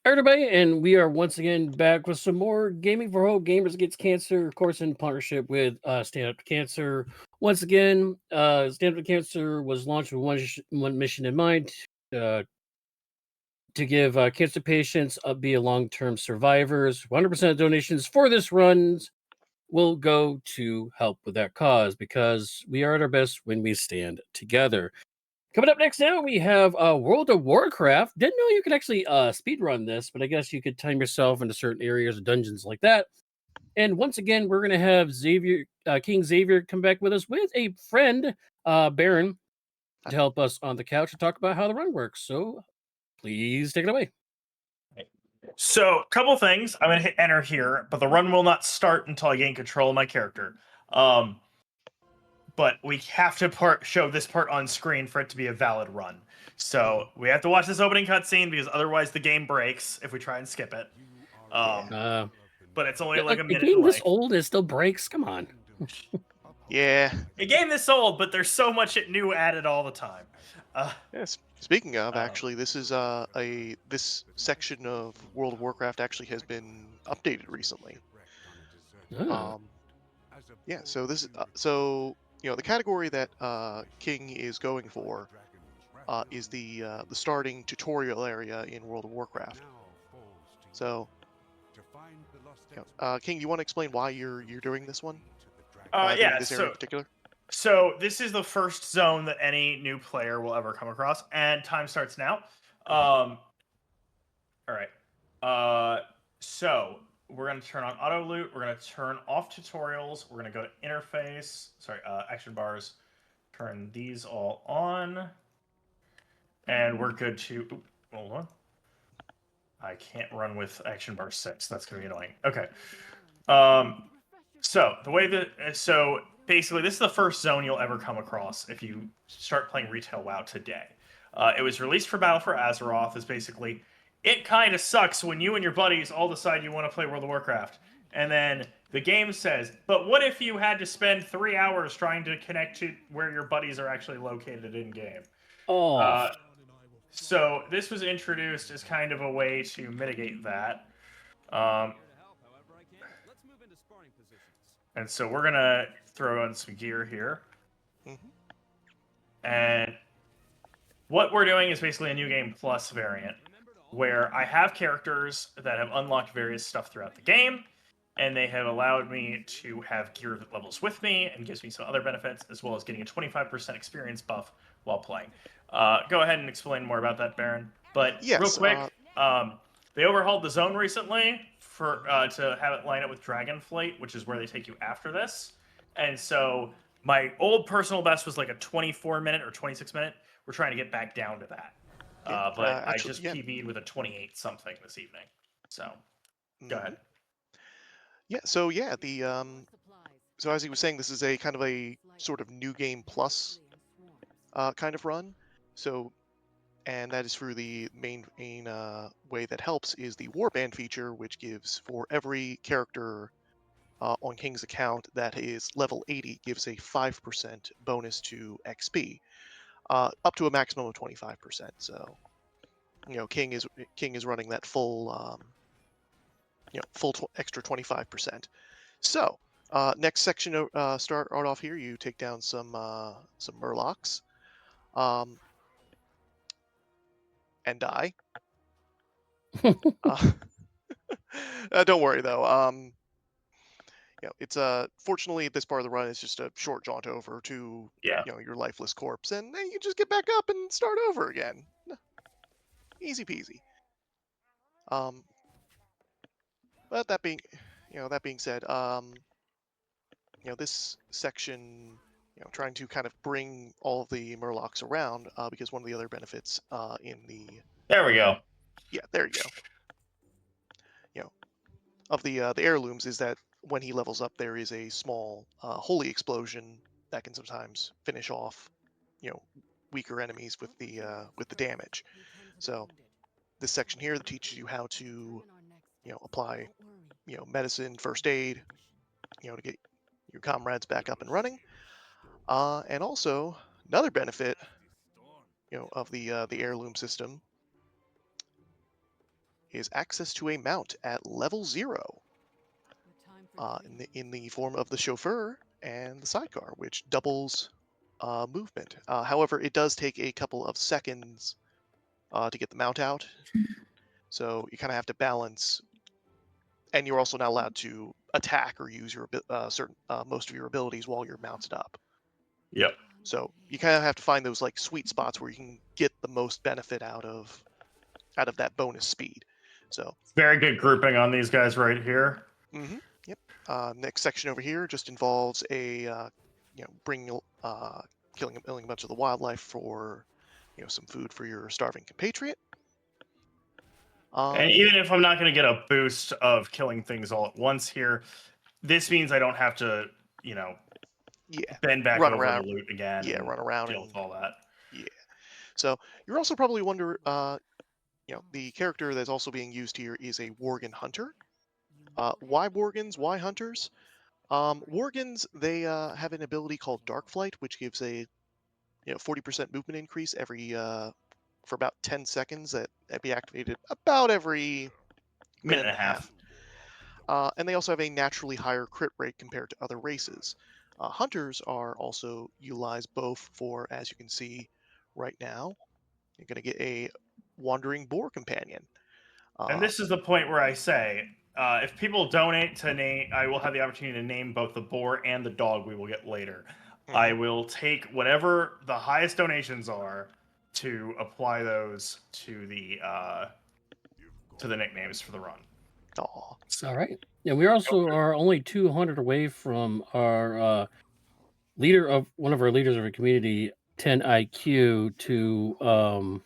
All right, everybody, and we are once again back with some more Gaming for Hope Gamers Against Cancer, of course, in partnership with Stand Up to Cancer. Once again, Stand Up to Cancer was launched with one mission in mind uh, to give cancer patients be long-term survivors. 100% of donations for this run will go to help with that cause because we are at our best when we stand together. Coming up next now, we have World of Warcraft. Didn't know you could actually speed run this, but I guess you could time yourself into certain areas of dungeons like that. And once again, we're going to have King Xavier, come back with us with a friend, Baron, to help us on the couch to talk about how the run works. So please take it away. So, couple things. I'm going to hit enter here, but the run will not start until I gain control of my character. But we have to show this part on screen for it to be a valid run. So we have to watch this opening cutscene because otherwise the game breaks if we try and skip it. But it's only like a minute game delay. this old, it still breaks. Come on. Yeah. A game this old, but there's so much new added all the time. Yes. Speaking of, actually, this is this section of World of Warcraft actually has been updated recently. Oh. Yeah. So this is the category that King is going for is the starting tutorial area in World of Warcraft. So, King, you want to explain why you're doing this one? Doing this area in particular. So this is the first zone that any new player will ever come across, and time starts now. All right. So we're going to turn on auto loot. We're going to turn off tutorials. We're going to go to interface. Sorry, action bars. Turn these all on, and we're good to. Hold on. I can't run with action bar 6. That's going to be annoying. Okay. So the way that basically this is the first zone you'll ever come across if you start playing retail WoW today. It was released for Battle for Azeroth. Is basically it kind of sucks when you and your buddies all decide you want to play World of Warcraft, and then the game says, "But what if you had to spend 3 hours trying to connect to where your buddies are actually located in game?" Oh. So this was introduced as kind of a way to mitigate that. And so we're gonna throw on some gear here. And what we're doing is basically a New Game Plus variant, where I have characters that have unlocked various stuff throughout the game, and they have allowed me to have gear that levels with me and gives me some other benefits, as well as getting a 25% experience buff while playing. Go ahead and explain more about that, Baron. But yes, real quick, they overhauled the zone recently for to have it line up with Dragonflight, which is where they take you after this. And so my old personal best was like a 24-minute or 26-minute. We're trying to get back down to that. But I just PB'd with a 28 something this evening. So go ahead. Yeah. So yeah, so as he was saying, this is a kind of a sort of New Game Plus kind of run. So, and that is through the main way that helps is the Warband feature, which gives for every character on King's account that is level 80 gives a 5% bonus to XP, up to a maximum of 25%. So, King is running that full, extra 25%. So, next section, start off here. You take down some Murlocs, and die. Don't worry though. It's fortunately this part of the run is just a short jaunt over to your lifeless corpse, and then you just get back up and start over again. Easy peasy. But that being said, this section, trying to kind of bring all of the Murlocs around, because one of the other benefits in the there we go. Yeah, there you go. Of the heirlooms is that when he levels up, there is a small holy explosion that can sometimes finish off, weaker enemies with the damage. So this section here that teaches you how to, apply, medicine, first aid, to get your comrades back up and running. And also another benefit, of the heirloom system is access to a mount at level 0 in the form of the chauffeur and the sidecar, which doubles movement. However, it does take a couple of seconds to get the mount out, so you kind of have to balance. And you're also not allowed to attack or use your most of your abilities while you're mounted up. Yep. So you kind of have to find those like sweet spots where you can get the most benefit out of that bonus speed. So Very good grouping on these guys right here. yep. Next section over here just involves bringing killing a bunch of the wildlife for some food for your starving compatriot. And even if I'm not going to get a boost of killing things all at once here, this means I don't have to, yeah, bend back run over around. to loot again. Yeah, and run around deal and with all that. yeah. So you're also probably wondering, the character that's also being used here is a Worgen hunter. Why Worgens? Why hunters? Worgens, they have an ability called Dark Flight, which gives a 40% movement increase every for about 10 seconds. That be activated about every minute and a half. And they also have a naturally higher crit rate compared to other races. Hunters are also utilized both for, as you can see right now, you're going to get a wandering boar companion. And this is the point where I say, if people donate to name, I will have the opportunity to name both the boar and the dog we will get later. I will take whatever the highest donations are to apply those to the nicknames for the run. Aw. All right. And we also are only 200 away from our leader of one of our leaders of our community, 10 IQ, to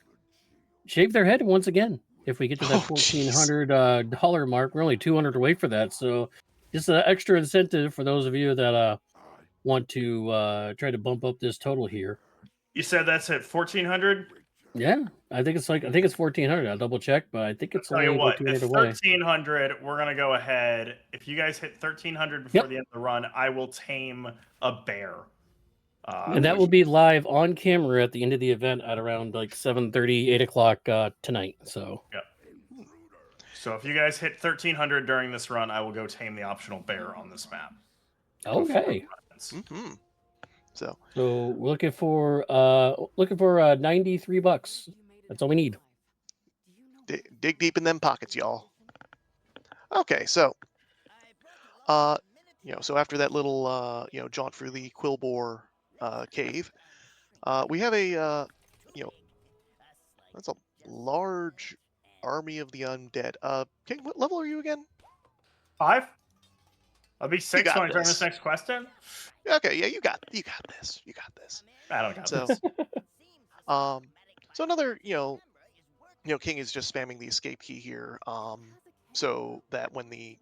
shave their head once again. If we get to that Oh, jeez. $1,400 mark, we're only 200 away for that. So just an extra incentive for those of you that want to try to bump up this total here. You said that's at 1,400? Yeah, I think it's 1,400. I'll double check, but I think it's Tell you only what, about at 200 away. 1,300, we're gonna go ahead. If you guys hit 1,300 before the end of the run, I will tame a bear. And that will be live on camera at the end of the event at around like 7:30, 8 o'clock tonight. So Yep. So if you guys hit 1,300 during this run, I will go tame the optional bear on this map. okay. So we're looking for $93. That's all we need. dig deep in them pockets, y'all. Okay, so so after that little jaunt through the Quillbore cave, we have a that's a large army of the undead. King, what level are you again? 5? I'll be 6 got when I turn this. this next question. Okay, yeah, you got this. You got this. I don't got So, this. so another King is just spamming the escape key here, so that when the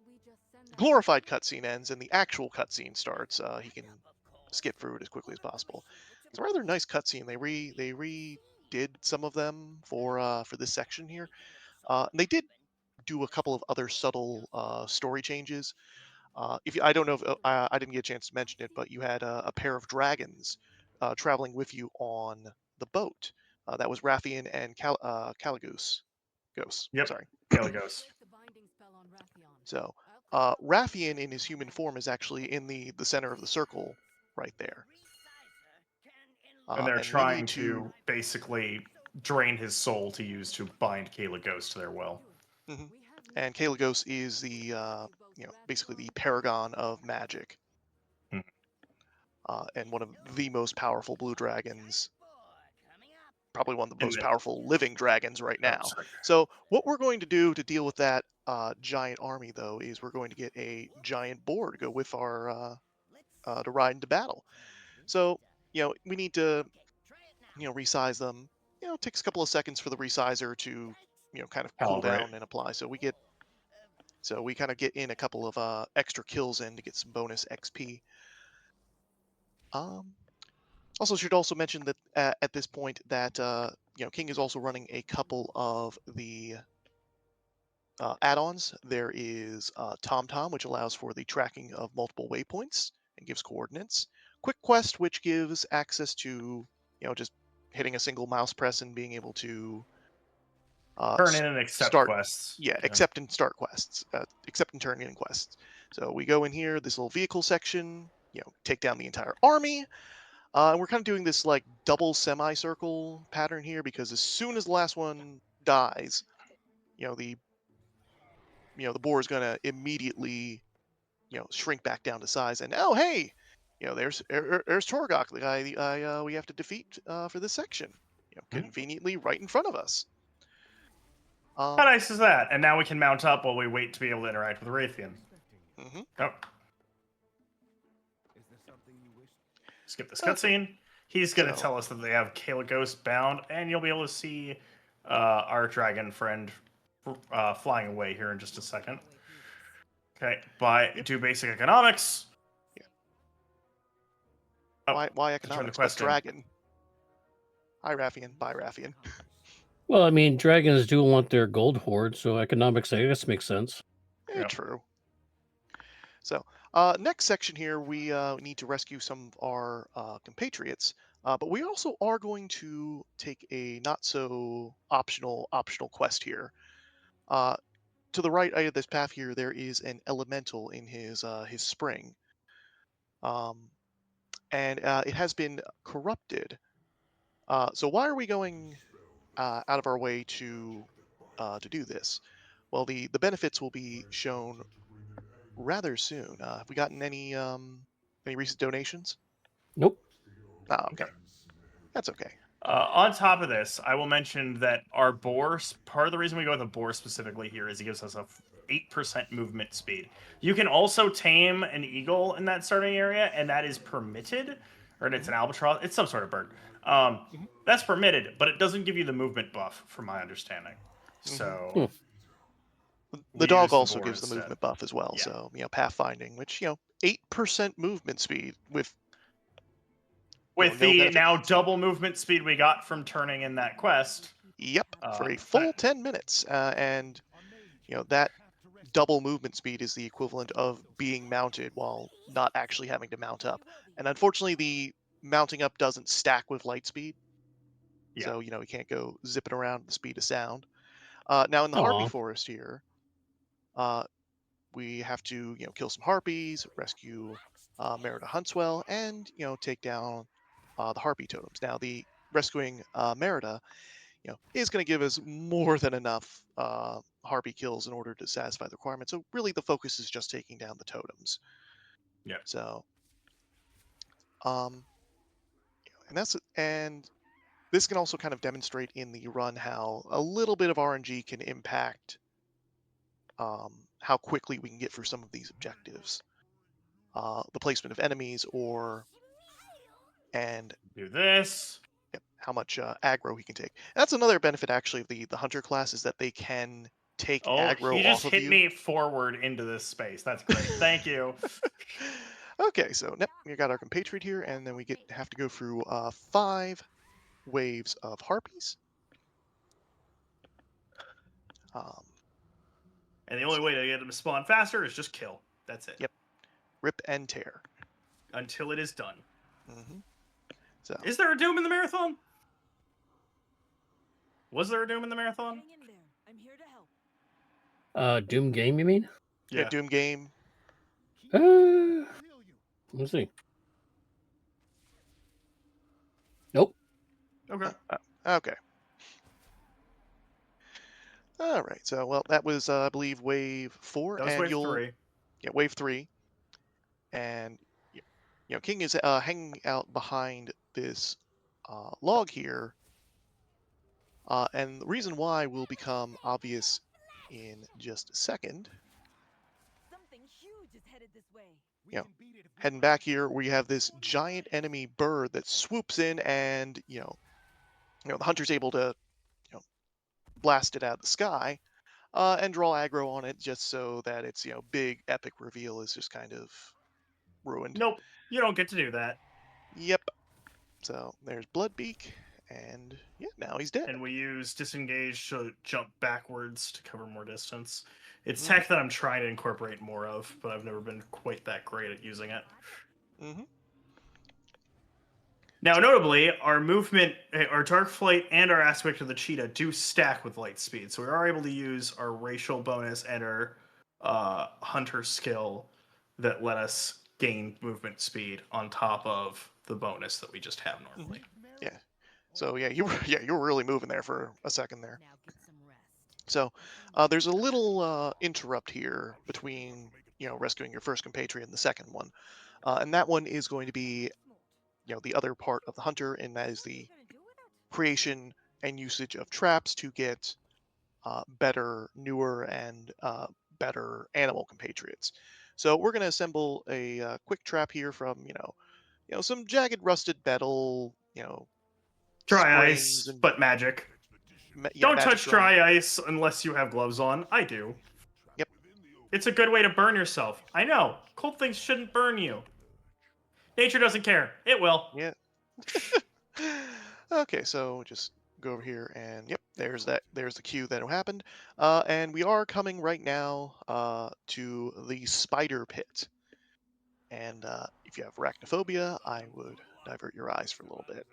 glorified cutscene ends and the actual cutscene starts, he can skip through it as quickly as possible. It's a rather nice cutscene. They redid some of them for this section here. And they did do a couple of other subtle story changes. I don't know if I didn't get a chance to mention it, but you had a pair of dragons traveling with you on the boat. That was Rathian and Caligos. Yep. Sorry. Caligos. So Rathian in his human form is actually in the center of the circle right there. And they're we trying need to basically drain his soul to use to bind Caligos to their will. And Caligos is the basically the paragon of magic, and one of the most powerful blue dragons, probably one of the most powerful living dragons right now. So what we're going to do to deal with that giant army, though, is we're going to get a giant boar to go with our to ride into battle. So we need to resize them. It takes a couple of seconds for the resizer to kind of cool Calibrate. down and apply. So we kind of get in a couple of extra kills in to get some bonus XP. Also, should also mention that at this point that King is also running a couple of the add-ons. There is TomTom, which allows for the tracking of multiple waypoints and gives coordinates. Quick Quest, which gives access to just hitting a single mouse press and being able to Turn in and accept start quests. yeah, accept and start quests, accept and turn in quests. So we go in here, this little vehicle section, take down the entire army. And we're kind of doing this like double semicircle pattern here because as soon as the last one dies, you know the the boar is going to immediately shrink back down to size. And oh hey, there's Torgok, the guy we have to defeat for this section. Conveniently right in front of us. How nice is that? And now we can mount up while we wait to be able to interact with Raytheon. Oh. Skip this cutscene. He's going to tell us that they have Kaligos bound, and you'll be able to see our dragon friend flying away here in just a second. Okay, do basic economics. Yeah. Oh, why economics? But dragon. Hi, Raffian. Bye, Raffian. Well, I mean, dragons do want their gold hoard, so economics, I guess, makes sense. Yeah, true. So, next section here, we need to rescue some of our compatriots, but we also are going to take a not so optional quest here. To the right of this path here, there is an elemental in his spring, and it has been corrupted. So why are we going out of our way to do this? Well, the benefits will be shown rather soon. Have we gotten any recent donations? Nope. Oh, okay. That's okay. On top of this, I will mention that our boar, part of the reason we go with a boar specifically here is he gives us a 8% movement speed. You can also tame an eagle in that starting area, and that is permitted, or it's an albatross. It's some sort of bird. That's permitted, but it doesn't give you the movement buff, from my understanding. So the dog also gives the movement buff as well. Yeah. So pathfinding, which 8% movement speed with the now double movement speed we got from turning in that quest. Yep, for a full 10 minutes, and that double movement speed is the equivalent of being mounted while not actually having to mount up. And unfortunately, the mounting up doesn't stack with light speed. Yeah. So, you can't go zipping around at the speed of sound. Now, in the Harpy Forest here, we have to, kill some harpies, rescue Merida Huntswell, and, take down the Harpy totems. Now, the rescuing Merida, is going to give us more than enough Harpy kills in order to satisfy the requirement. So really, the focus is just taking down the totems. Yeah. So, and this can also kind of demonstrate in the run how a little bit of RNG can impact how quickly we can get through some of these objectives. The placement of enemies and do this. How much aggro he can take. And that's another benefit actually of the hunter class is that they can take aggro off of you. He just hit me forward into this space. That's great. Thank you. Okay, so we got our compatriot here, and then we have to go through 5 waves of harpies. And the only way to get them to spawn faster is just kill. That's it. Yep. Rip and tear. Until it is done. So. Is there a Doom in the marathon? Was there a Doom in the marathon? I'm here to help. Doom game, you mean? Yeah, Doom game. Let's see. Nope. Okay. Okay. All right. So, well, that was, I believe, wave 4. That was wave 3. Yeah, wave 3. And, King is hanging out behind this log here. And the reason why will become obvious in just a second. Something huge is headed this way. Heading back here, we have this giant enemy bird that swoops in, and the hunter's able to blast it out of the sky and draw aggro on it, just so that its big epic reveal is just kind of ruined. Nope, you don't get to do that. Yep. So there's Bloodbeak. And yeah, now he's dead. And we use disengage to jump backwards to cover more distance. It's tech that I'm trying to incorporate more of, but I've never been quite that great at using it. Now, notably, our movement, our dark flight, and our aspect of the cheetah do stack with light speed, so we are able to use our racial bonus and our hunter skill that let us gain movement speed on top of the bonus that we just have normally. Yeah. So yeah, you were really moving there for a second there. So there's a little interrupt here between rescuing your first compatriot and the second one, and that one is going to be the other part of the hunter, and that is the creation and usage of traps to get better, newer, and better animal compatriots. So we're going to assemble a quick trap here from some jagged rusted metal, Dry springs ice, and but magic. Don't magic touch dry. dry ice unless you have gloves on. I do. Yep. It's a good way to burn yourself. I know. Cold things shouldn't burn you. Nature doesn't care. It will. Yeah. Okay, so just go over here and yep, there's that. There's the cue that happened. And we are coming right now to the spider pit. And if you have arachnophobia, I would divert your eyes for a little bit.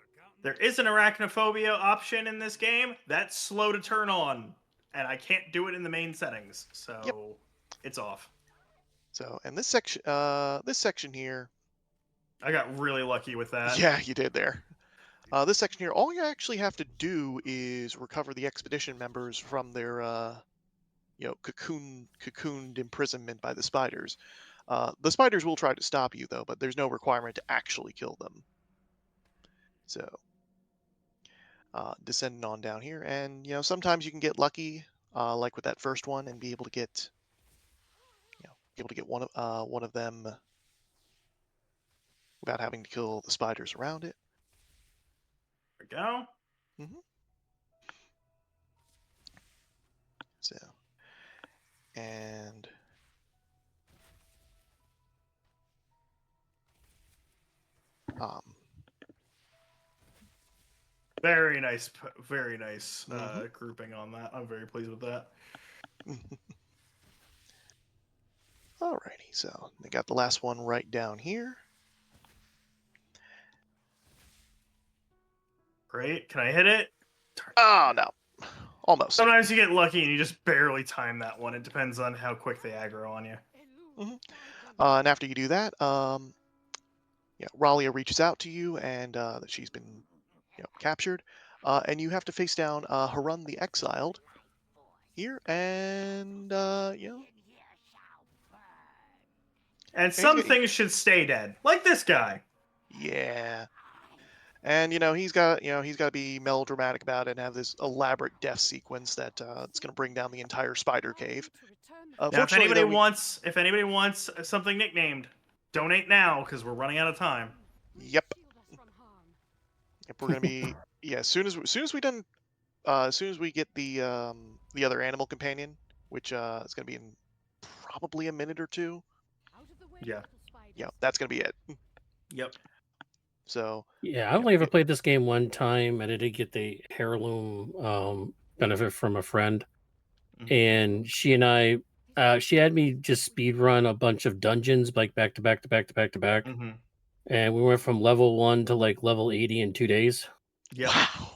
There is an arachnophobia option in this game. That's slow to turn on, and I can't do it in the main settings, so Yep. it's off. So, and this section here, I got really lucky with that. yeah, you did there. This section here, all you actually have to do is recover the expedition members from their, cocooned imprisonment by the spiders. The spiders will try to stop you though, but there's no requirement to actually kill them. So, descending on down here, and sometimes you can get lucky, like with that first one, and be able to get, one of them without having to kill the spiders around it. There we go. So, and Very nice grouping on that. I'm very pleased with that. Alrighty, so they got the last one right down here. Great. Can I hit it? Oh no, almost. Sometimes you get lucky and you just barely time that one. It depends on how quick they aggro on you. And after you do that, Ralia reaches out to you, and that she's been, captured, and you have to face down Harun the Exiled here, and And some things should stay dead, like this guy. Yeah. And he's got to be melodramatic about it and have this elaborate death sequence that it's going to bring down the entire spider cave. Now, if Fortunately, anybody wants something nicknamed, donate now because we're running out of time. Yep, we're going to be as soon as we get the other animal companion, which is going to be in probably a minute or two. Yeah, that's going to be it. Yep. So yeah, I only ever played this game one time, and I did get the heirloom benefit from a friend, and she and I, she had me just speed run a bunch of dungeons, like back to back to back to back to back, and we went from level 1 to like level 80 in 2 days. Yep. Wow.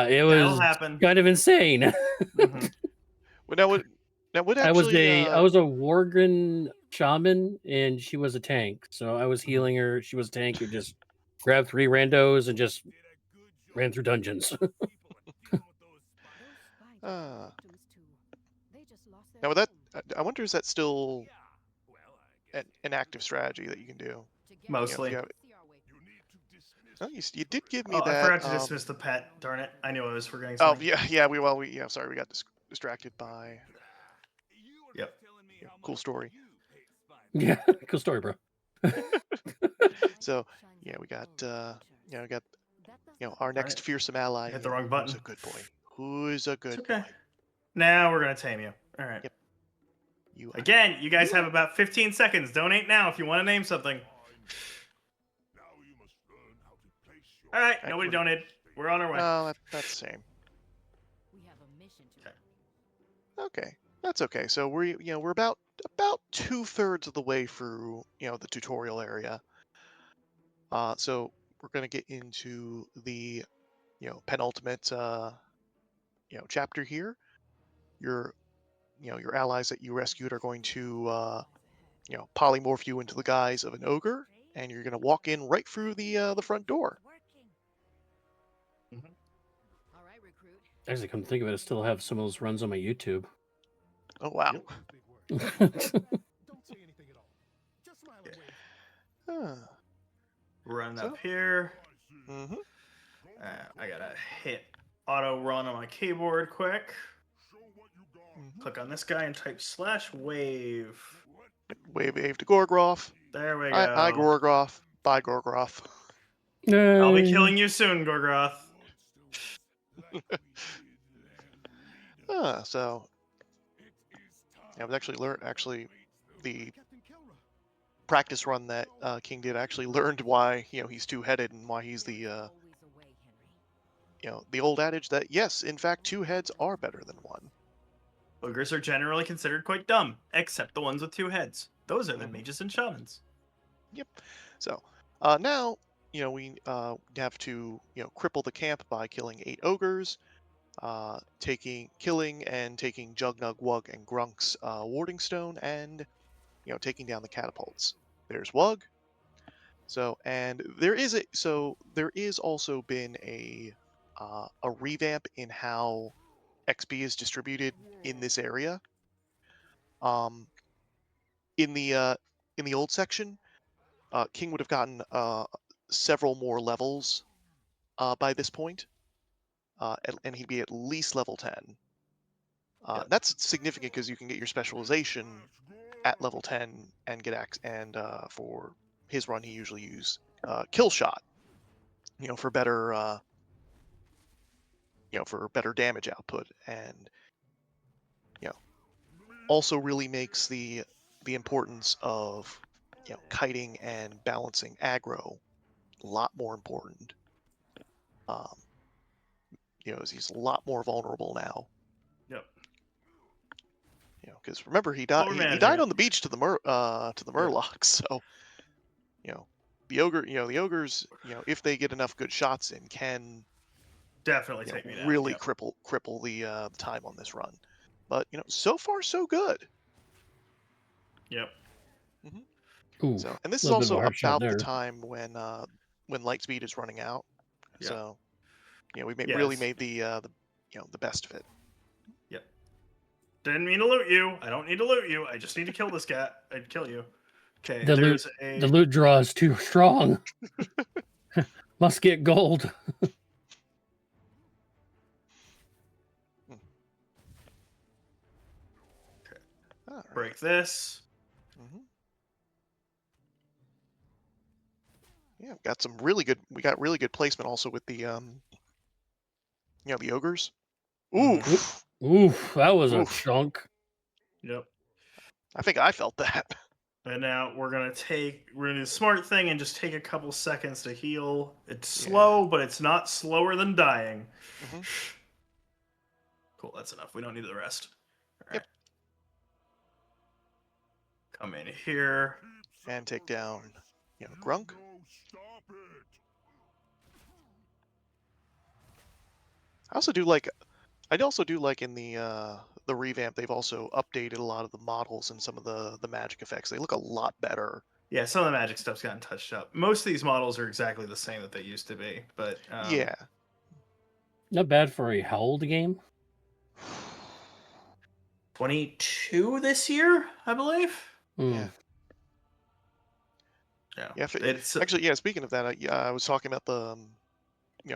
It was kind of insane. Well, now what actually? I was a Worgen shaman, and she was a tank. So I was healing her. She was a tank who just grabbed 3 randos and just ran through dungeons. Now with that, I wonder, is that still an active strategy that you can do? Mostly. You did give me that. I forgot to dismiss the pet. Darn it! I knew I was forgetting Oh something. yeah. Sorry, we got distracted by. Yep. Cool story. Yeah, cool story, bro. So we got our next fearsome ally. Hit the wrong button. Who's a good boy? Who's a good boy? Now we're gonna tame you. All right. Yep. You guys have about 15 seconds. Donate now if you want to name something. All right. Nobody donated. We're on our way. Oh, that's the same. Okay, that's okay. So we're about 2/3 of the way through the tutorial area. So we're going to get into the penultimate chapter here. Your your allies that you rescued are going to polymorph you into the guise of an ogre, and you're going to walk in right through the front door. Mhm. All right, recruit. Actually, come to think of it, I still have some of those runs on my YouTube. Oh wow. Yep. Don't say anything at all. Just smile and wave. Huh. Run So? up here. Mhm. I gotta hit auto run on my keyboard quick. Mhm. Click on this guy and type /wave. Wave to Gorgroth. There we I go. Gorgroth. Bye Gorgroth. I'll be Yay. killing you soon, Gorgroth. So I was actually the practice run that King did actually learned why he's two-headed and why he's the the old adage that yes, in fact, two heads are better than one. Ogres are generally considered quite dumb, except the ones with two heads. Those are the Mhm. mages and shamans. Yep. So now we have to cripple the camp by killing 8 ogres, killing and taking Jugnug, Wug, and Grunk's warding stone, and taking down the catapults. There's Wug. So there is also been a revamp in how XP is distributed in this area. In the old section, King would have gotten several more levels by this point, and he'd be at least level 10. Yep. That's significant because you can get your specialization at level 10 and for his run he usually used kill shot, for better for better damage output, and also really makes the importance of kiting and balancing aggro a lot more important. As he's a lot more vulnerable now. Yep. Because remember he Well, died. we're He managing died it. on the beach to the Murlocs. So the ogres, if they get enough good shots in, can Definitely take me down. really Yep. cripple the time on this run. But so far so good. Yep. Ooh, So, and this is little bit of a also hard shot about the there. time when Lightspeed is running out. Yeah. So, we really Yes. made the best of it. Yep. Didn't mean to loot you. I don't need to loot you. I just need to kill this cat. I'd kill you. Okay. The There's The loot draw is too strong. Must get gold. All right. break this. Mhm. Yeah, we got really good placement also with the the ogres. Ooh, Mhm. Ooh, that was a Oof. chunk. Yep. I think I felt that. And now we're gonna do the smart thing and just take a couple seconds to heal. It's Yeah. slow, but it's not slower than dying. Mhm. Cool, that's enough. We don't need the rest. All right. Yep. Come in here. And take down, Grunk. I also do like in the revamp they've also updated a lot of the models and some of the magic effects. They look a lot better. Yeah, some of the magic stuff's gotten touched up. Most of these models are exactly the same that they used to be, but Yeah. Not bad for a how old game? 22 this year, I believe. Yeah. Yeah. Yeah. Actually, yeah. Speaking of that, I was talking about the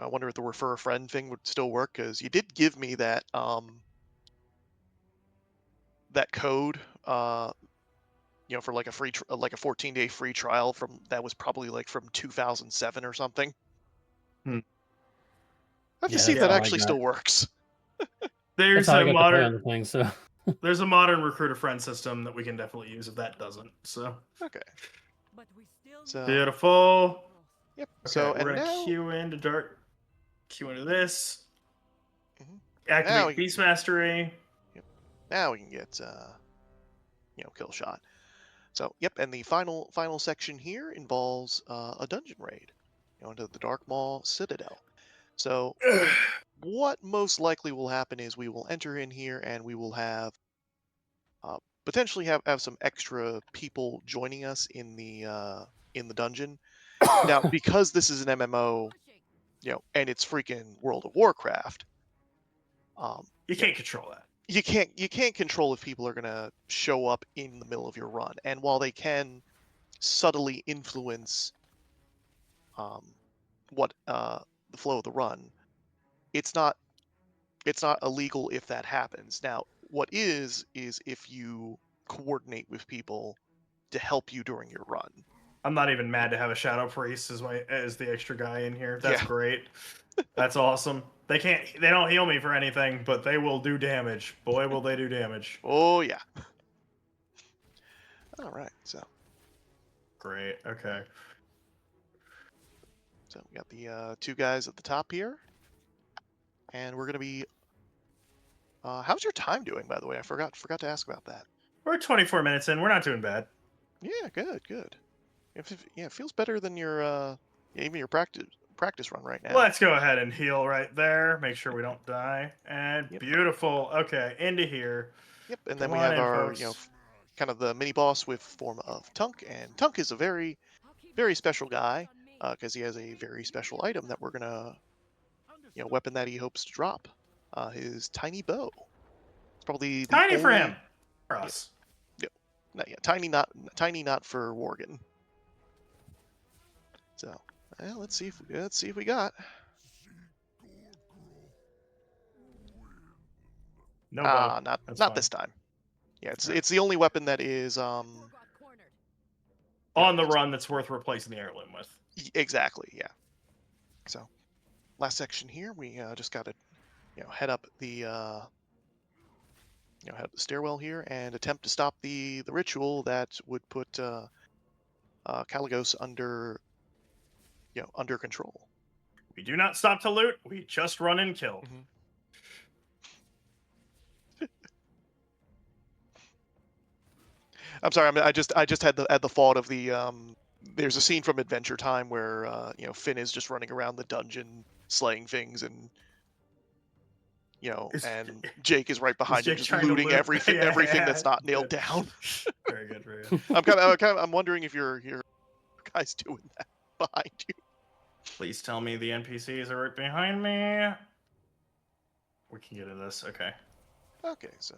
I wonder if the refer a friend thing would still work, because you did give me that that code for like a like a 14-day free trial that was probably like from 2007 or something. Hmm. I have to Yeah, see if that's that how I actually got. still works. That's There's how I a got to play on modern the thing. So there's a modern recruiter friend system that we can definitely use if that doesn't. So Okay. But we still So- beautiful. Yep. Okay, So we're and gonna now queue into this. Mhm. Activate we- Beast Mastery. now we can get kill shot. So yep, and the final section here involves a dungeon raid. into the Dark Maw Citadel. So what most likely will happen is we will enter in here and we will have potentially have some extra people joining us in the dungeon. Now, because this is an MMO, and it's freaking World of Warcraft, You can't control that. you can't control if people are gonna show up in the middle of your run. And while they can subtly influence what the flow of the run, it's not illegal if that happens. Now, what is if you coordinate with people to help you during your run. I'm not even mad to have a Shadow Priest as the extra guy in here. That's Yeah. great. That's awesome. They don't heal me for anything, but they will do damage. Boy, will they do damage. Oh yeah. All right, so Great. Okay. we got the two guys at the top here, and we're gonna be. How's your time doing, by the way? I forgot to ask about that. We're 24 minutes in. We're not doing bad. Yeah, good. It feels better than your even your practice run right now. Let's go ahead and heal right there. Make sure we don't die. And Yep. Beautiful. Okay, into here. Yep, and then Come we on have in, our folks. kind of the mini boss with form of Tunk, and Tunk is a very special guy because he has a very special item that we're gonna weapon that he hopes to drop. His tiny bow. It's probably the Tiny for only- him. For us. Not yet. Tiny not for Worgen. So, well, let's see if we got. No bow. Not That's not fine. this time. Yeah, Alright. it's the only weapon that is On the run that's worth replacing the heirloom with. Exactly, yeah. So, last section here, we just got to head up the head up the stairwell here and attempt to stop the ritual that would put Caligos under under control. We do not stop to loot. We just run and kill. Mm-hmm. I'm sorry. I just had the thought of the there's a scene from Adventure Time where Finn is just running around the dungeon slaying things, and and Jake is right behind him Jake just trying to looting loot? everything Yeah, that's yeah. not nailed down. Very good, very good. I'm wondering if your guys doing that behind you. Please tell me the NPCs are right behind me. We can get into this. Okay. Okay, so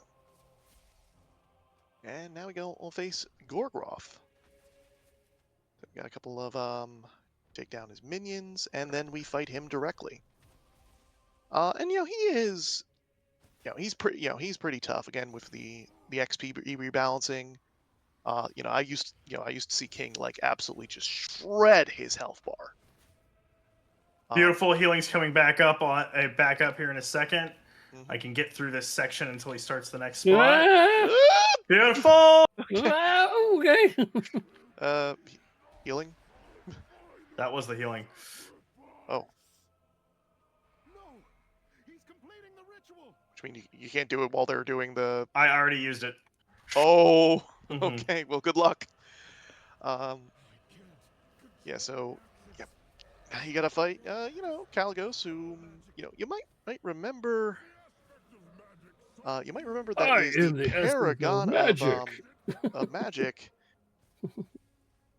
and now we'll face Gorgroth. So we got a couple of take down his minions, and then we fight him directly. And he is, he's pretty tough again with the XP rebalancing. I used to see King like absolutely just shred his health bar. Beautiful. Healing's coming back up here in a second. Mhm. I can get through this section until he starts the next spot. Ah! Beautiful. Okay. Healing. That was the healing. Oh, No! He's completing the ritual! which means you can't do it while they're doing the. I already used it. Oh, Mhm. okay. Well, good luck. Yeah. So, yeah, you gotta fight. Caligos, who you might remember. You might remember that I is am the the essence of paragon magic. of magic.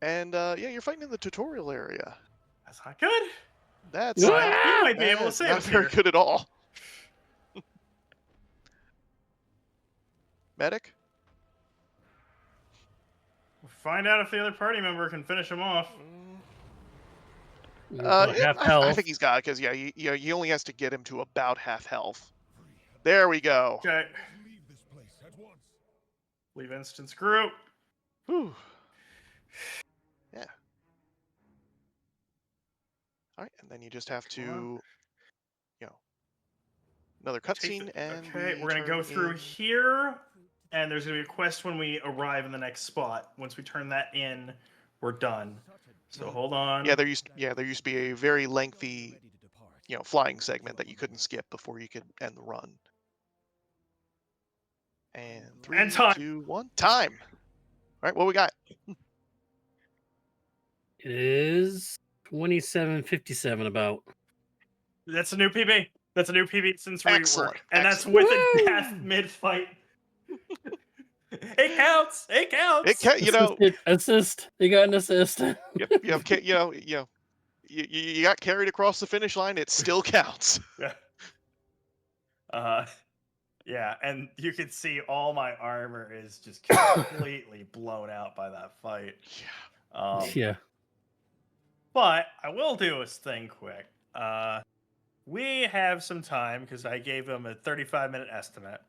And you're fighting in the tutorial area. That's not good. That's You Ah! might be able to that's save not us very here. good at all. Medic. Find out if the other party member can finish him off. Half I health. think he's got it because he only has to get him to about half health. There we go. Okay. Leave this place at once! Leave instance group. Whew. Yeah. All right, and then you just have to, another cutscene, and Okay, we're gonna go through here, and there's gonna be a quest when we arrive in the next spot. Once we turn that in, we're done. So Mhm. hold on. Yeah, there used to be a very lengthy, flying segment that you couldn't skip before you could end the run. And 3, And time. 2, 1, time. All right, what we got? It is 2757 about. That's a new PB. That's a new PB since rework, Excellent, and that's excellent. with a Woo! death mid-fight. It counts. It It counts. can, you know, Assist. You got an assist. yep, you know, you got carried across the finish line. It still counts. Yeah. Yeah, and you can see all my armor is just completely blown out by that fight. Yeah. Yeah. But I will do a thing quick. We have some time because I gave him a 35-minute estimate.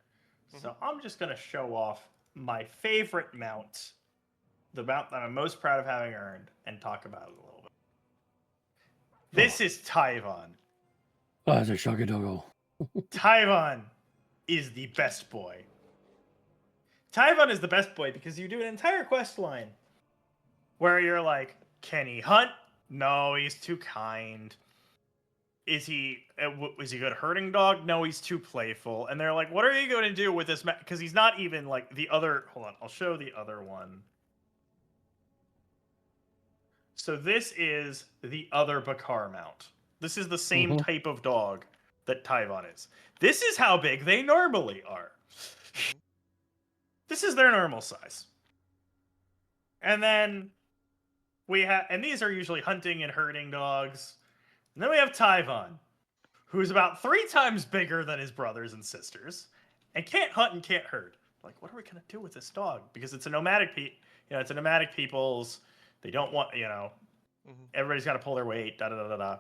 So I'm just going to show off my favorite mount, the mount that I'm most proud of having earned, and talk about it a little bit. This is Tyvon. Oh, it's a shoggy doggo. Tyvon is the best boy. Tyvon is the best boy because you do an entire quest line where you're like, can he hunt? No, he's too kind. Is he a good herding dog? No, he's too playful. And they're like, what are you going to do with this? Because he's not even like the other. Hold on, I'll show the other one. So this is the other Bakar mount. This is the same type of dog that Tyvon is. This is how big they normally are. This is their normal size. And then we have, and these are usually hunting and herding dogs. And then we have Tyvon, who's about 3 times bigger than his brothers and sisters, and can't hunt and can't herd. Like, what are we gonna do with this dog? Because it's a nomadic it's a nomadic peoples. They don't want, everybody's got to pull their weight. Da da da da da.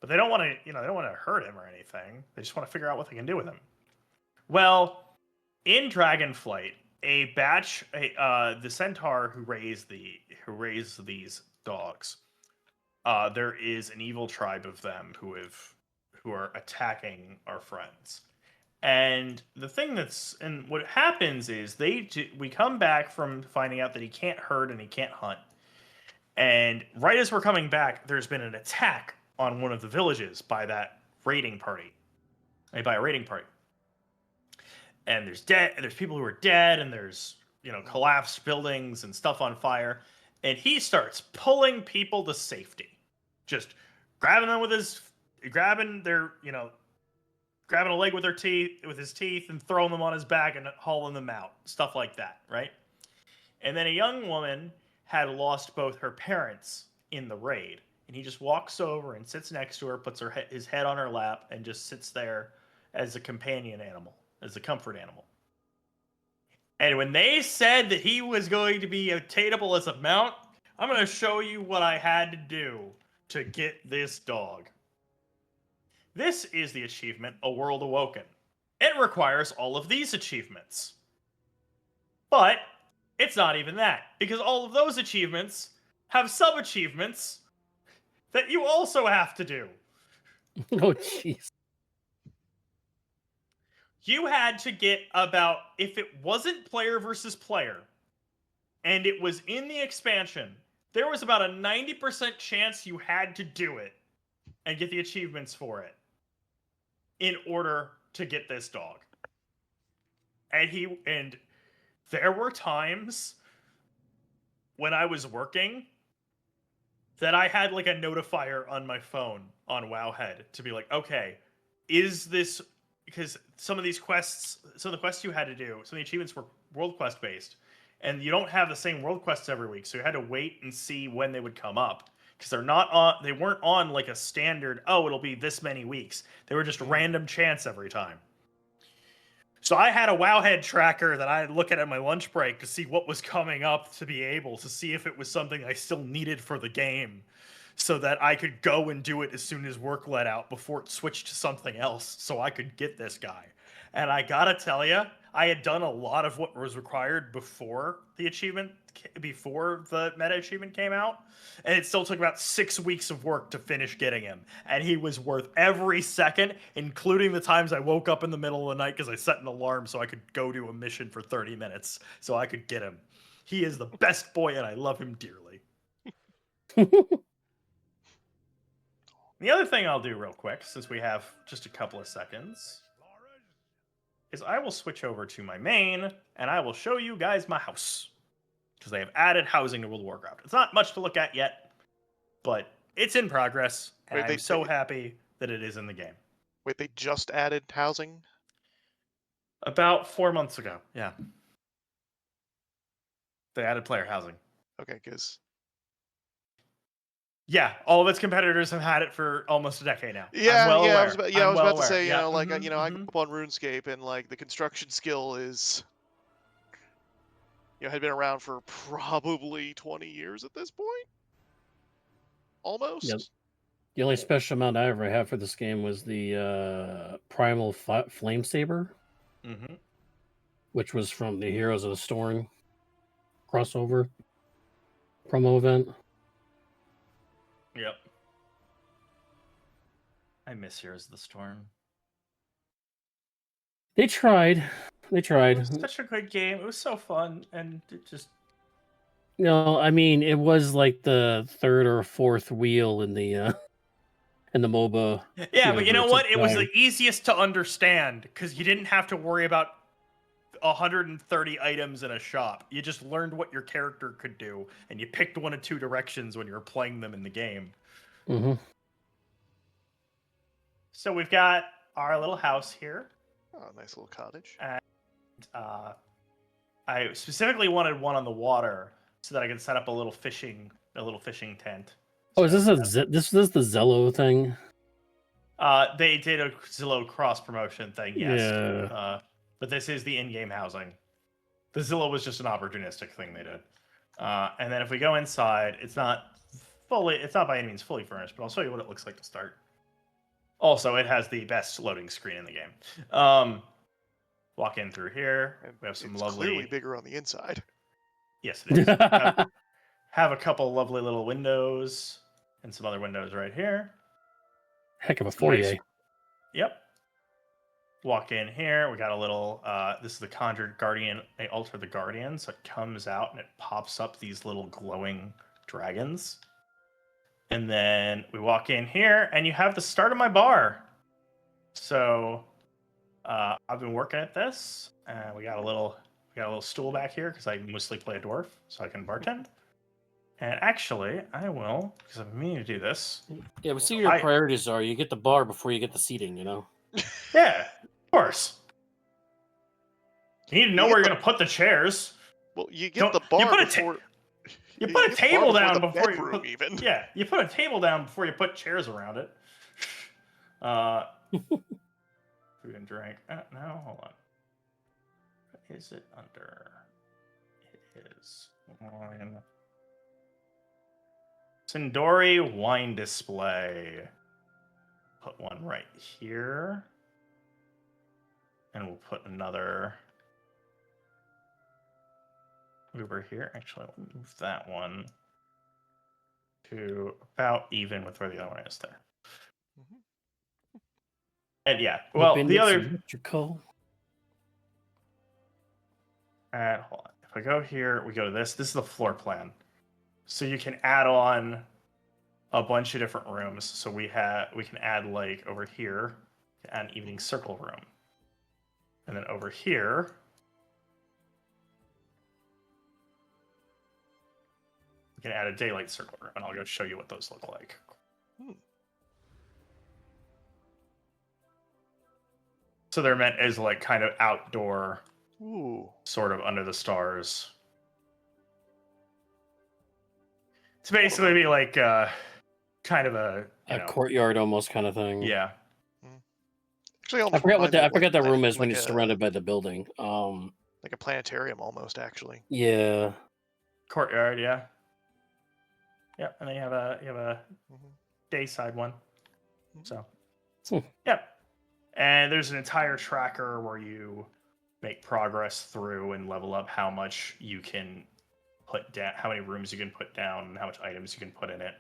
But they don't want to, they don't want to hurt him or anything. They just want to figure out what they can do with him. Well, in Dragonflight, the centaur who raised these dogs, there is an evil tribe of them who are attacking our friends. And what happens is we come back from finding out that he can't herd and he can't hunt. And right as we're coming back, there's been an attack on one of the villages by that raiding party. By a raiding party. And there's people who are dead, and there's, collapsed buildings and stuff on fire. And he starts pulling people to safety. Just grabbing them grabbing a leg with his teeth and throwing them on his back and hauling them out. Stuff like that, right? And then a young woman had lost both her parents in the raid. And he just walks over and sits next to her, puts his head on her lap, and just sits there as a companion animal, as a comfort animal. And when they said that he was going to be attainable as a mount, I'm going to show you what I had to do to get this dog. This is the achievement, A World Awoken. It requires all of these achievements. But it's not even that, because all of those achievements have sub-achievements that you also have to do. Oh, jeez. You had to get about, if it wasn't player versus player, and it was in the expansion, there was about a 90% chance you had to do it and get the achievements for it in order to get this dog. And there were times when I was working that I had like a notifier on my phone on Wowhead to be like, okay, is this, because some of the quests you had to do, some of the achievements were world quest based, and you don't have the same world quests every week, so you had to wait and see when they would come up, because they weren't on like a standard, it'll be this many weeks. They were just random chance every time. So I had a Wowhead tracker that I'd look at my lunch break to see what was coming up, to be able to see if it was something I still needed for the game, so that I could go and do it as soon as work let out before it switched to something else, so I could get this guy. And I gotta tell you, I had done a lot of what was required before the meta achievement came out, and it still took about 6 weeks of work to finish getting him. And he was worth every second, including the times I woke up in the middle of the night because I set an alarm so I could go do a mission for 30 minutes so I could get him. He is the best boy, and I love him dearly. The other thing I'll do real quick, since we have just a couple of seconds, is I will switch over to my main, and I will show you guys my house. Because they have added housing to World of Warcraft. It's not much to look at yet, but it's in progress, and Wait, I'm so happy that it is in the game. Wait, they just added housing? About 4 months ago, yeah. They added player housing. Okay, because Yeah, all of its competitors have had it for almost a decade now. yeah, I'm well yeah, aware. I was about to say, Yeah. I grew up on RuneScape, and like the construction skill is, had been around for probably 20 years at this point, almost. The only special amount I ever had for this game was the Primal Flame Saber, Mm-hmm. which was from the Heroes of the Storm crossover promo event. Yep. I miss Heroes of the Storm. They tried. It was such a good game. It was so fun, and it just No, I mean it was like the third or fourth wheel in the MOBA. yeah. But you know universe what? at It the was the time. easiest to understand because you didn't have to worry about 130 items in a shop. You just learned what your character could do, and you picked one of two directions when you were playing them in the game. Mhm. So we've got our little house here. Oh, nice little cottage. I specifically wanted one on the water so that I could set up a little fishing tent. Oh, is this this is the Zello thing? They did a Zillow cross promotion thing, yes. Yeah. But this is the in-game housing. The Zillow was just an opportunistic thing they did. And then if we go inside, it's not by any means fully furnished, but I'll show you what it looks like to start. Also, it has the best loading screen in the game. Walk in through here. And We have some it's lovely. clearly bigger on the inside. Yes, it is. Have a couple lovely little windows and some other windows right here. Heck of a Nice. foyer. Yep. Walk in here. We got a little. This is the Conjured Guardian. I alter the Guardian, so it comes out and it pops up these little glowing dragons. And then we walk in here, and you have the start of my bar. So I've been working at this. We got a little stool back here because I mostly play a dwarf, so I can bartend. And actually, I will, because I've been meaning to do this. Yeah, but see what your priorities are. You get the bar before you get the seating, you know? Yeah, of course. You need to know where you're going to put the chairs. Well, you get the bar before... You put a table down before you put... even. Yeah, you put a table down before you put chairs around it. Food and drink. No, hold on. What is it under? It is wine. Sindori wine display. Put one right here. And we'll put another over here. Actually, I'll move that one to about even with where the other one is there. Mm-hmm. And yeah, well, the other... Electrical. Hold on. If I go here, we go to this. This is the floor plan. So you can add on a bunch of different rooms. So we can add like over here, add an evening circle room. And then over here, we can add a daylight circle room, and I'll go show you what those look like. So they're meant as like kind of outdoor, sort of under the stars. To basically be like kind of a courtyard almost kind of thing. Yeah. Actually, I forgot that room is when you're surrounded by the building. Like a planetarium almost, actually. Yeah. Courtyard, yeah. Yep, and then you have a day side one. So yep. And there's an entire tracker where you make progress through and level up how much you can put down, how many rooms you can put down, and how much items you can put in it.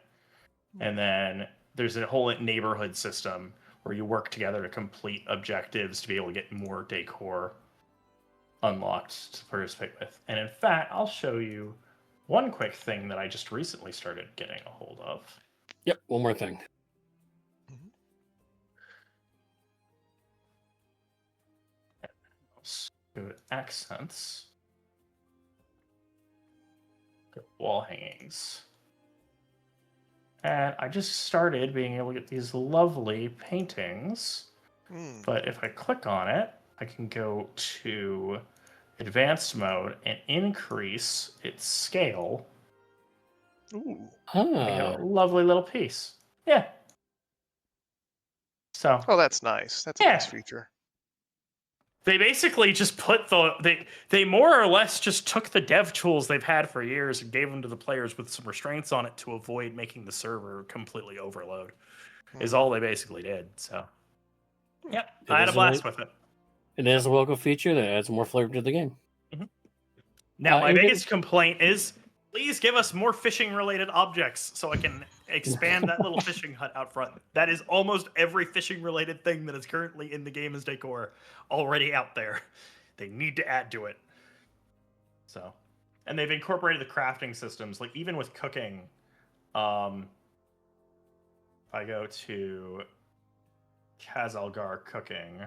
And then there's a whole neighborhood system where you work together to complete objectives to be able to get more decor unlocked to participate with. And in fact, I'll show you one quick thing that I just recently started getting a hold of. Yep, one more thing. Go to accents. Go wall hangings. And I just started being able to get these lovely paintings. Mm. But if I click on it, I can go to advanced mode and increase its scale. Ooh. And I get Ah, a lovely little piece. Yeah. So Oh, that's nice. That's a nice feature. they basically just put they more or less just took the dev tools they've had for years and gave them to the players with some restraints on it to avoid making the server completely overload. Is all they basically did. So yeah, I had a blast with it. it is a welcome feature that adds more flavor to the game. Now, my and biggest complaint is please give us more fishing related objects so I can expand that little fishing hut out front. That is almost every fishing related thing that is currently in the game as decor already out there. They need to add to it. So, and they've incorporated the crafting systems, like even with cooking. If I go to Kazalgar cooking,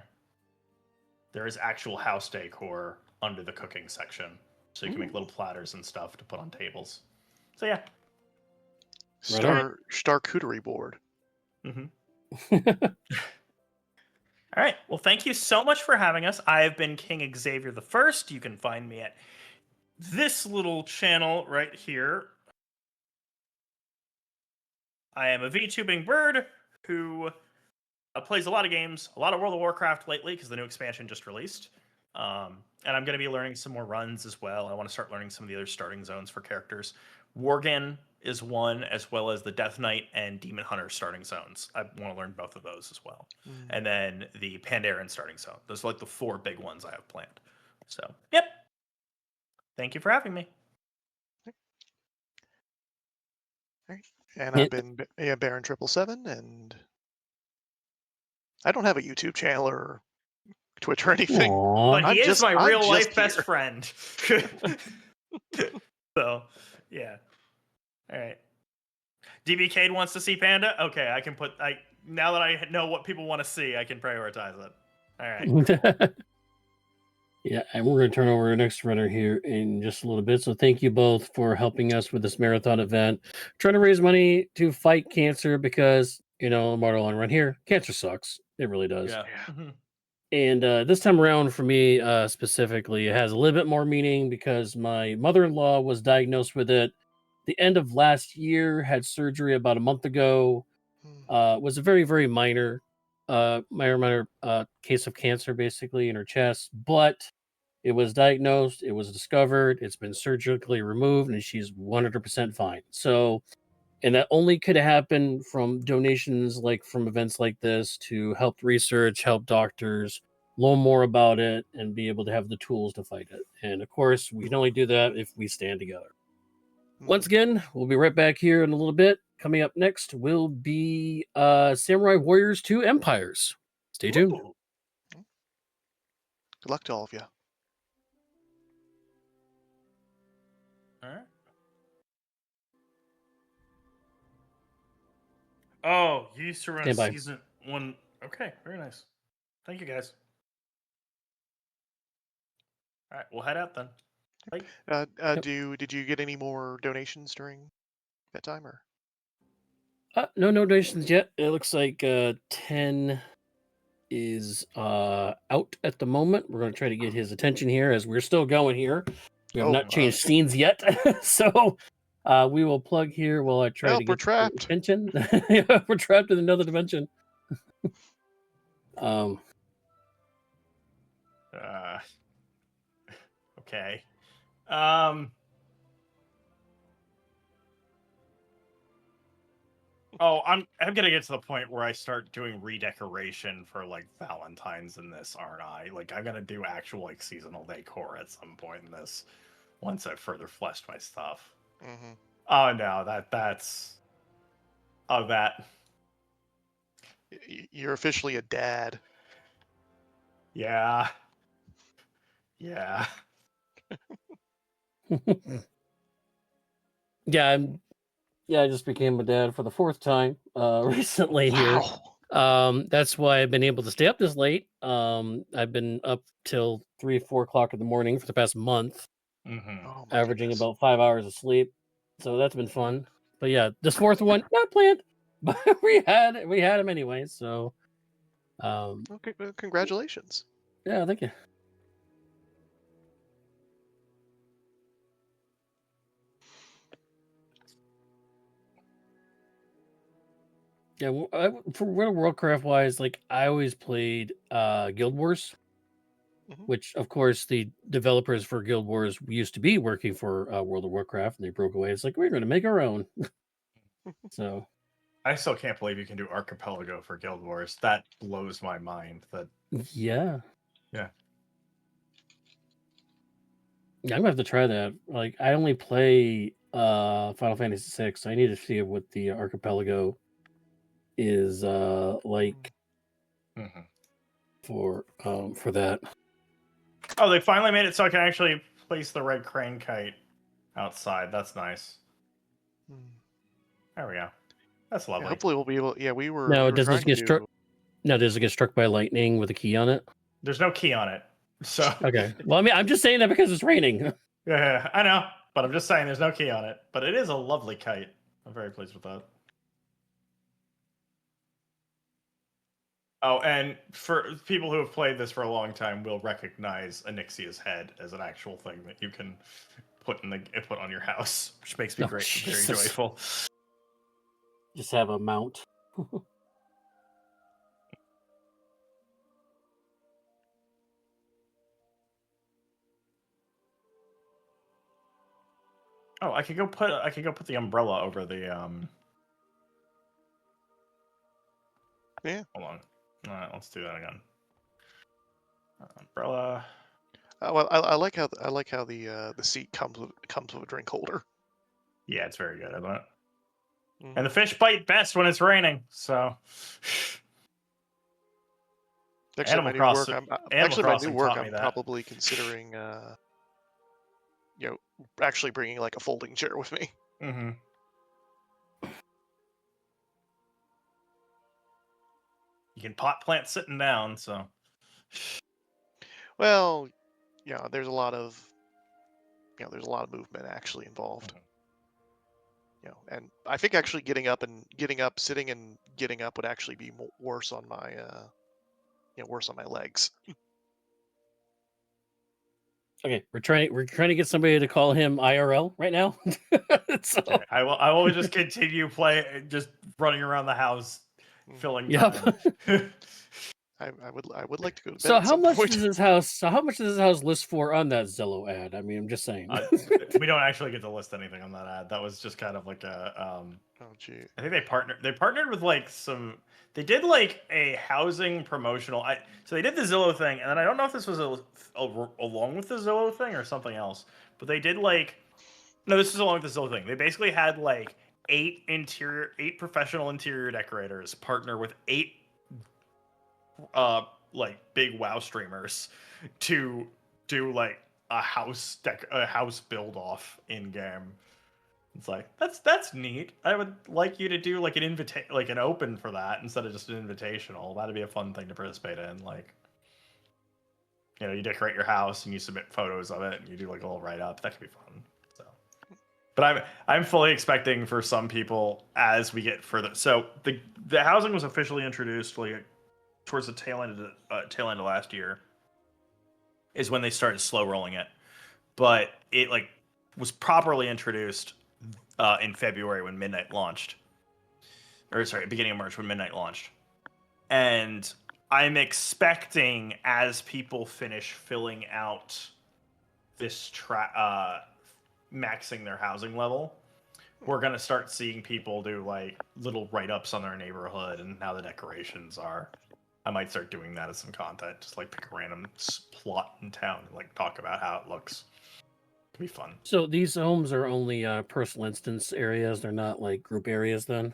there is actual house decor under the cooking section. So you can make little platters and stuff to put on tables. So yeah. Charcuterie board. Mm-hmm. All right. Well, thank you so much for having us. I have been King Xavier the First. You can find me at this little channel right here. I am a VTubing bird who plays a lot of games, a lot of World of Warcraft lately because the new expansion just released. And I'm going to be learning some more runs as well. I want to start learning some of the other starting zones for characters. Worgen is one, as well as the Death Knight and Demon Hunter starting zones. I want to learn both of those as well. And then the Pandaren starting zone. Those are like the 4 big ones I have planned. So, yep. Thank you for having me. And I've been Baron 777, and I don't have a YouTube channel or Twitch or anything. Aw. But he I'm is my real just life best here. friend. So, yeah. All right. DBK wants to see Panda. Okay, I can now that I know what people want to see, I can prioritize it. All right. Yeah, and we're going to turn over our next runner here in just a little bit. So thank you both for helping us with this marathon event. Trying to raise money to fight cancer because, motto line run here, cancer sucks. It really does. Yeah. And this time around for me specifically, it has a little bit more meaning because my mother-in-law was diagnosed with it the end of last year, had surgery about a month ago. Was a very, very minor case of cancer basically in her chest, but it was diagnosed, it was discovered, it's been surgically removed, and she's 100% fine. So, and that only could happen from donations like from events like this to help research, help doctors learn more about it, and be able to have the tools to fight it. And of course, we can only do that if we stand together. Once again, we'll be right back here in a little bit. Coming up next will be Samurai Warriors 2 Empires. Stay tuned. Ooh. Good luck to all of you. All right. Oh, you used to run Stand by. season 1. Okay, very nice. Thank you, guys. All right, we'll head out then. Bye. Did you get any more donations during that time, or? No donations yet. It looks like 10 is out at the moment. We're going to try to get his attention here as we're still going here. We have not changed scenes yet. So we will plug here while I try to get we're trapped. attention. We're trapped in another dimension. Okay. Oh, I'm gonna get to the point where I start doing redecoration for like Valentine's in this, aren't I? Like I'm gonna do actual like seasonal decor at some point in this, once I've further fleshed my stuff. Oh no, that's that. You're officially a dad. Yeah. I just became a dad for the 4th time recently here. That's why I've been able to stay up this late. I've been up till 3-4 o'clock in the morning for the past month, averaging about 5 hours of sleep. So that's been fun. But yeah, this fourth one not planned, but we had him anyway. So, Okay, well, congratulations. yeah, thank you. Yeah, for World of Warcraft wise, like I always played Guild Wars, Mhm. which of course the developers for Guild Wars used to be working for World of Warcraft, and they broke away. It's like we're going to make our own. So I still can't believe you can do Archipelago for Guild Wars. That blows my mind. yeah, Yeah. I'm gonna have to try that. Like I only play Final Fantasy VI, so I need to see what the Archipelago is like Mm-hmm. for that. Oh, they finally made it so I can actually place the red crane kite outside. That's nice. Hmm. There we go. That's Yeah, lovely. hopefully we'll be able. Yeah, we were. No, we it were doesn't trying to get do. struck. No, does it get struck by lightning with a key on it? There's no key on it. So Okay. Well, I mean, I'm just saying that because it's raining. yeah, I know, but I'm just saying there's no key on it. But it is a lovely kite. I'm very pleased with that. Oh, and for people who have played this for a long time, will recognize Anixia's head as an actual thing that you can put on your house, which makes me Oh, very Jesus. joyful. Just have a mount. Oh, I could go put the umbrella over the Yeah. Hold on. Let's do that again. Umbrella. Well, I like how the seat comes with a drink holder. Yeah, it's very good, isn't it? Mhm. And the fish bite best when it's raining. So Actually, Animal my new Crossing- work. Animal My new Crossing work. taught me I'm that. probably considering, actually bringing like a folding chair with me. Mm-hmm. You can pot plant sitting down, so Well, yeah, there's a lot of movement actually involved. And I think actually getting up, sitting and getting up would actually be worse on my, worse on my legs. Okay, we're trying to get somebody to call him IRL right now. So, okay. I will just continue just running around the house, filling yep. time. I would like to go to bed So at how some much point. does this house? So how much does this house list for on that Zillow ad? I mean, I'm just saying. We don't actually get to list anything on that ad. That was just kind of like a Oh gee. I think they partnered with like they did like a housing promotional. So they did the Zillow thing, and then I don't know if this was along with the Zillow thing or something else, but they did like no, this is along with the Zillow thing. They basically had like eight professional interior decorators partner with eight like big WoW streamers to do like a house build off in game. It's like that's neat. I would like you to do like an open for that instead of just an invitational. That'd be a fun thing to participate in. Like, you decorate your house and you submit photos of it and you do like a little write up. That could be fun. So, but I'm fully expecting for some people as we get further. So the housing was officially introduced like towards the tail end of last year. Is when they started slow rolling it, but it like was properly introduced in February when Midnight launched. Or sorry, beginning of March when Midnight launched. And I'm expecting as people finish filling out this maxing their housing level, we're going to start seeing people do like little write-ups on their neighborhood and how the decorations are. I might start doing that as some content, just like pick a random plot in town and like talk about how it looks. It'd be fun. So these homes are only personal instance areas. They're not like group areas then?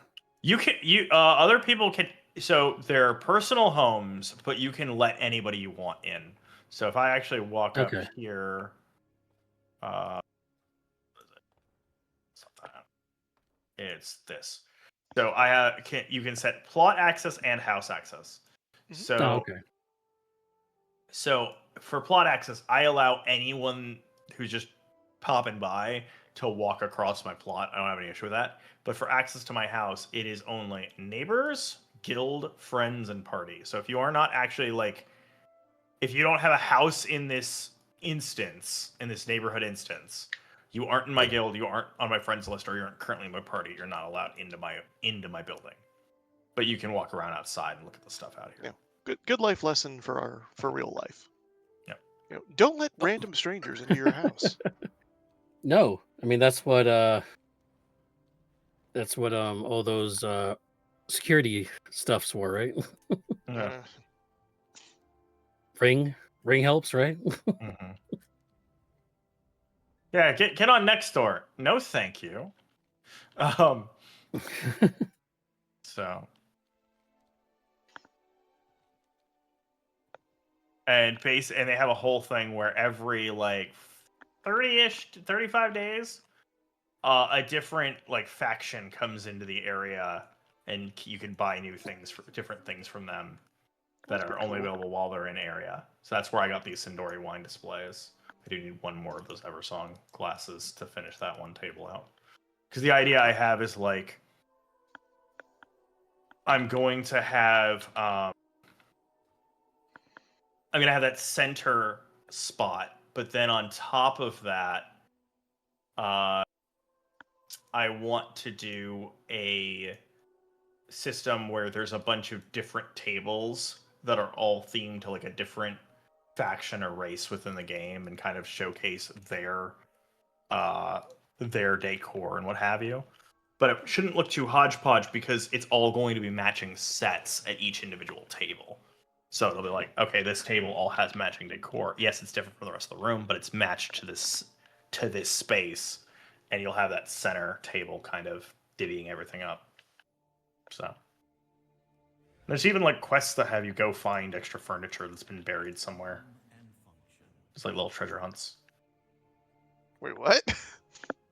Other people can, so they're personal homes, but you can let anybody you want in. So if I actually walk up here, it's this. So you can set plot access and house access. So okay. So for plot access, I allow anyone who's just popping by to walk across my plot, I don't have any issue with that. But for access to my house, it is only neighbors, guild, friends, and party. So if you are not actually like, if you don't have a house in this instance, in this neighborhood instance, you aren't in my guild, you aren't on my friends list, or you aren't currently in my party, you're not allowed into my building. But you can walk around outside and look at the stuff out here. Yeah. Good life lesson for real life. Yeah. You know, don't let random strangers into your house. No, I mean that's what all those security stuffs were, right? Yeah. Ring helps, right? Mhm. Yeah, get on Nextdoor. No, thank you. So, and they have a whole thing where every like 30-ish, 35 days, a different like faction comes into the area, and you can buy different things from them that are only available while they're in area. So that's where I got these Sindori wine displays. I do need one more of those Eversong glasses to finish that one table out. Because the idea I have is like, I'm going to have that center spot, but then on top of that, I want to do a system where there's a bunch of different tables that are all themed to like a different faction or race within the game, and kind of showcase their decor and what have you. But it shouldn't look too hodgepodge, because it's all going to be matching sets at each individual table. So it'll be like, okay, this table all has matching decor. Yes, it's different from the rest of the room, but it's matched to this space, and you'll have that center table kind of divvying everything up. So there's even like quests that have you go find extra furniture that's been buried somewhere. It's like little treasure hunts. Wait, what?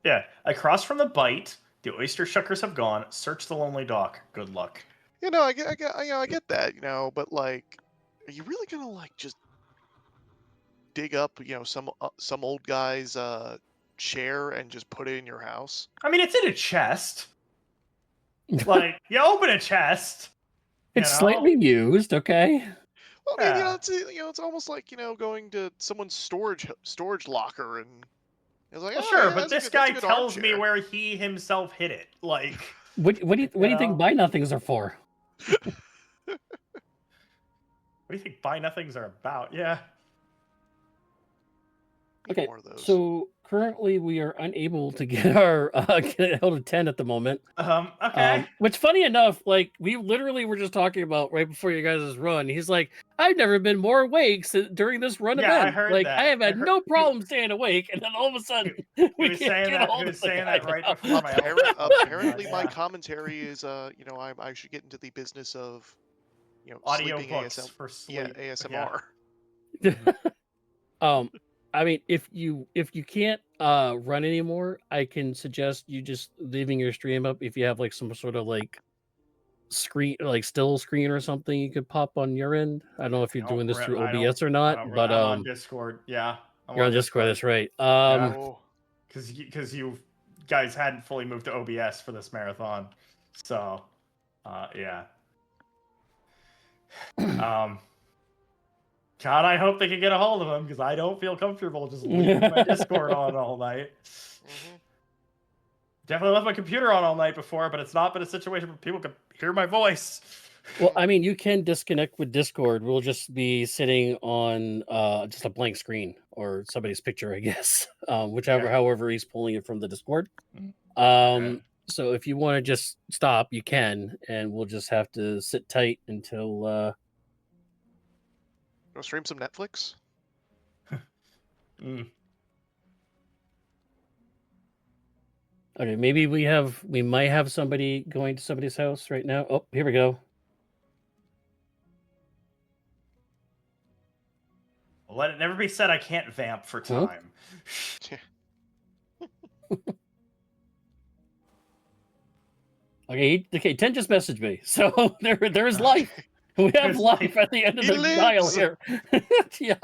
Yeah, across from the bite, the oyster shuckers have gone. Search the lonely dock. Good luck. You know, I get that, you know, but like, are you really gonna like just dig up, you know, some old guy's chair and just put it in your house? I mean, it's in a chest. Like, you open a chest. It's slightly used, okay. Well, I mean, Yeah. it's almost like, you know, going to someone's storage locker and it's like, Well, oh, sure, yeah, but that's a this good- that's guy a good tells me armchair. where he himself hid it. Like, What do you think buy nothings are for? what do you think buy nothings are about? Yeah. Need Okay, more of those. so currently we are unable to get our get held to 10 at the moment. Okay. Which, funny enough, like we literally were just talking about right before you guys' run. He's like, I've never been more awake during this run Yeah, I event. heard Like that. I have I had heard- no problem staying awake, and then all of a sudden He we was can't saying get that. hold He of was the saying guy that right now. before my Apparently, my Yeah. commentary is, you know, I should get into the business of, you know, audio sleeping books ASM, for sleep. yeah, ASMR. I mean, if you can't run anymore, I can suggest you just leaving your stream up. If you have like some sort of like screen, like still screen or something, you could pop on your end. I don't know if you're doing this through OBS or not, but I'm on Discord. Yeah, you're on Discord. That's right. Oh, because you guys hadn't fully moved to OBS for this marathon, so yeah. God, I hope they can get a hold of him, because I don't feel comfortable just leaving my Discord on all night. mhm. Definitely left my computer on all night before, but it's not been a situation where people could hear my voice. Well, I mean, you can disconnect with Discord. We'll just be sitting on just a blank screen or somebody's picture, I guess. However he's pulling it from the Discord. Okay. So if you want to just stop, you can, and we'll just have to sit tight until Go stream some Netflix. okay, maybe we might have somebody going to somebody's house right now. Oh, here we go. Let it never be said I can't vamp for Huh? time. Okay, 10 just messaged me. So there is life. We have There's life life. at the end of He the dial lives! here. Yeah.